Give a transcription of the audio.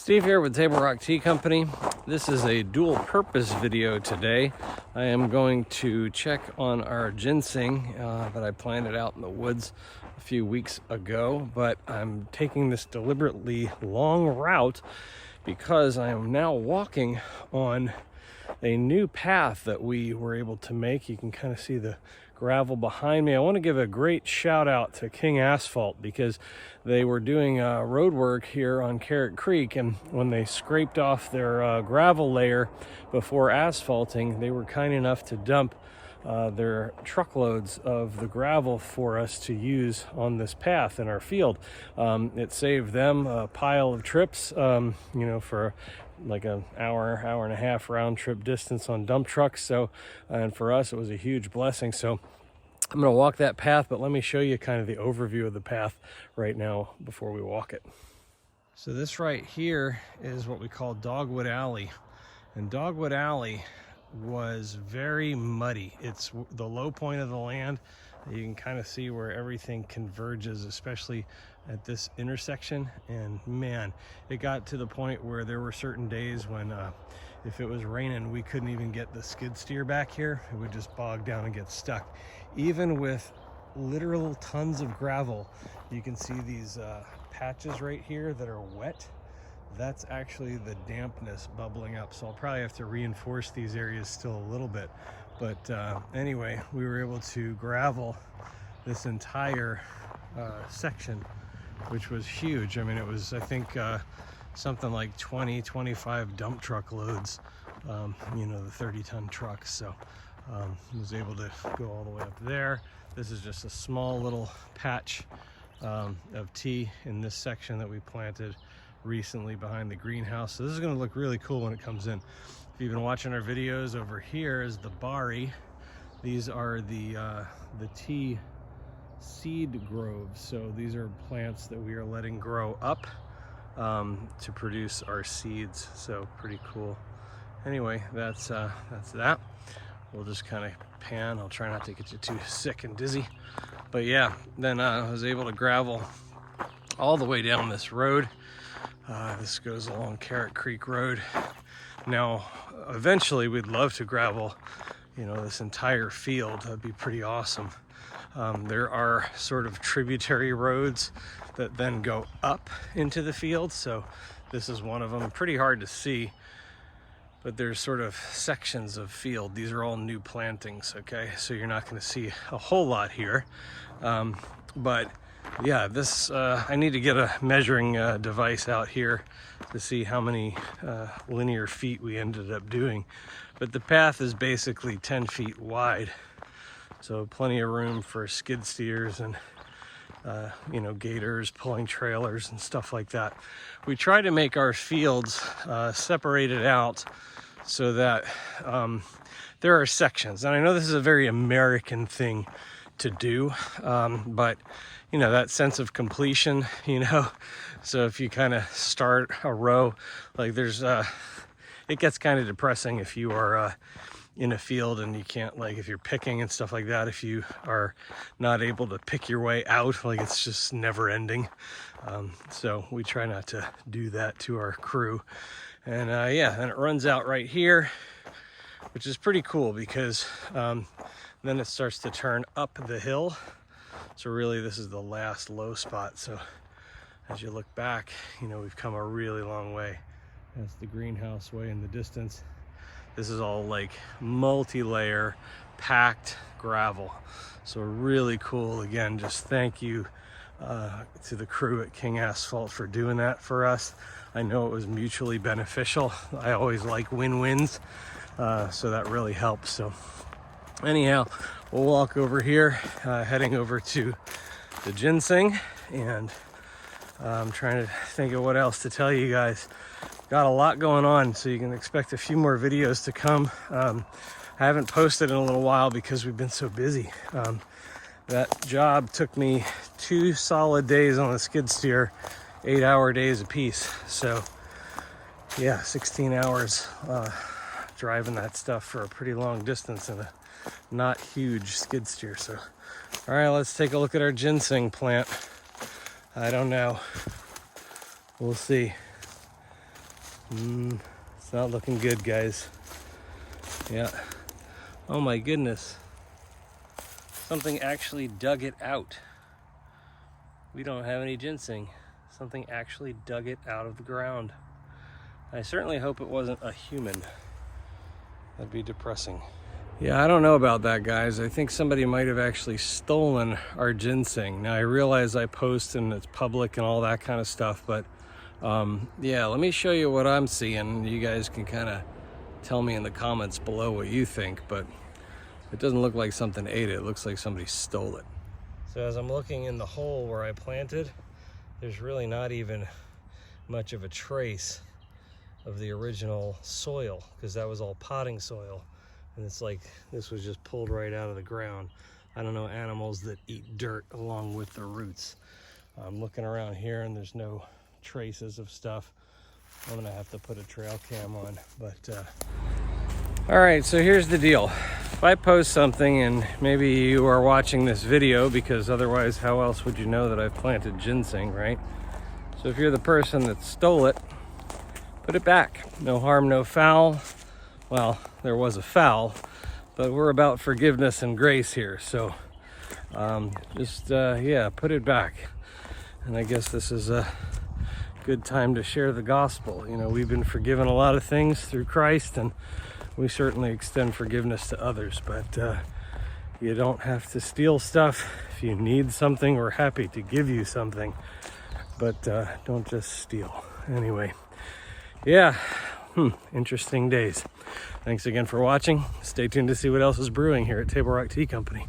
Steve here with Table Rock Tea Company. This is a dual purpose video today. I am going to check on our ginseng that I planted out in the woods a few weeks ago, but I'm taking this deliberately long route because I am now walking on a new path that we were able to make. You can kind of see the gravel behind me. I want to give a great shout out to King Asphalt because they were doing road work here on Carrot Creek, and when they scraped off their gravel layer before asphalting, they were kind enough to dump their truckloads of the gravel for us to use on this path in our field. It saved them a pile of trips, for like an hour and a half round trip distance on dump trucks. So, and for us, it was a huge blessing. So I'm going to walk that path, but let me show you kind of the overview of the path right now before we walk it. So this right here is what we call Dogwood Alley. And Dogwood Alley was very muddy. It's the low point of the land. You can kind of see where everything converges, especially at this intersection. And man, it got to the point where there were certain days when if it was raining, we couldn't even get the skid steer back here. It would just bog down and get stuck. Even with literal tons of gravel, you can see these patches right here that are wet. That's actually the dampness bubbling up. So I'll probably have to reinforce these areas still a little bit. But anyway, we were able to gravel this entire section, which was huge. I mean, it was, I think, something like 25 dump truck loads, the 30-ton trucks. So I was able to go all the way up there. This is just a small little patch of tea in this section that we planted recently behind the greenhouse. So this is going to look really cool when it comes in. If you've been watching our videos, over here is the bari. These are the tea seed groves. So these are plants that we are letting grow up to produce our seeds. So pretty cool. Anyway, that's that. We'll just kind of pan. I'll try not to get you too sick and dizzy. But yeah, then I was able to gravel all the way down this road. This goes along Carrot Creek Road. Now, eventually we'd love to gravel, this entire field. That'd be pretty awesome. There are sort of tributary roads that then go up into the field. So this is one of them. Pretty hard to see, but there's sort of sections of field. These are all new plantings, okay? So you're not going to see a whole lot here. But yeah, this I need to get a measuring device out here to see how many linear feet we ended up doing. But the path is basically 10 feet wide, so plenty of room for skid steers and gators pulling trailers and stuff like that. We try to make our fields separated out so that there are sections. And I know this is a very American thing to do, but that sense of completion, so if you kind of start a row, like it gets kind of depressing if you are in a field and you can't, like, if you're picking and stuff like that, if you are not able to pick your way out, like, it's just never ending. So we try not to do that to our crew. And and it runs out right here, which is pretty cool because then it starts to turn up the hill. So really this is the last low spot. So as you look back, we've come a really long way. That's the greenhouse way in the distance. This is all like multi-layer packed gravel. So really cool. Again, just thank you to the crew at King Asphalt for doing that for us. I know it was mutually beneficial. I always like win-wins. So that really helps. So anyhow, we'll walk over here, heading over to the ginseng, and I'm trying to think of what else to tell you guys. Got a lot going on, so you can expect a few more videos to come. I haven't posted in a little while because we've been so busy. That job took me 2 solid days on the skid steer, 8-hour days apiece. So yeah, 16 hours driving that stuff for a pretty long distance in a not huge skid steer. So all right, let's take a look at our ginseng plant. I don't know, we'll see. It's not looking good, guys. Yeah. Oh my goodness. Something actually dug it out. We don't have any ginseng. Something actually dug it out of the ground. I certainly hope it wasn't a human. That'd be depressing. Yeah, I don't know about that, guys. I think somebody might have actually stolen our ginseng. Now, I realize I post and it's public and all that kind of stuff, but yeah, let me show you what I'm seeing. You guys can kind of tell me in the comments below what you think, but it doesn't look like something ate it. It looks like somebody stole it. So as I'm looking in the hole where I planted, there's really not even much of a trace of the original soil, because that was all potting soil. And it's like this was just pulled right out of the ground. I don't know animals that eat dirt along with the roots. I'm looking around here and there's no traces of stuff. I'm gonna have to put a trail cam on, but all right, so here's the deal. If I post something, and maybe you are watching this video because otherwise how else would you know that I've planted ginseng, right? So if you're the person that stole it, put it back. No harm, no foul. Well, there was a foul, but we're about forgiveness and grace here. So yeah, put it back. And I guess this is a good time to share the gospel. You know, we've been forgiven a lot of things through Christ, and we certainly extend forgiveness to others, but you don't have to steal stuff. If you need something, we're happy to give you something, but don't just steal. Anyway, yeah, interesting days. Thanks again for watching. Stay tuned to see what else is brewing here at Table Rock Tea Company.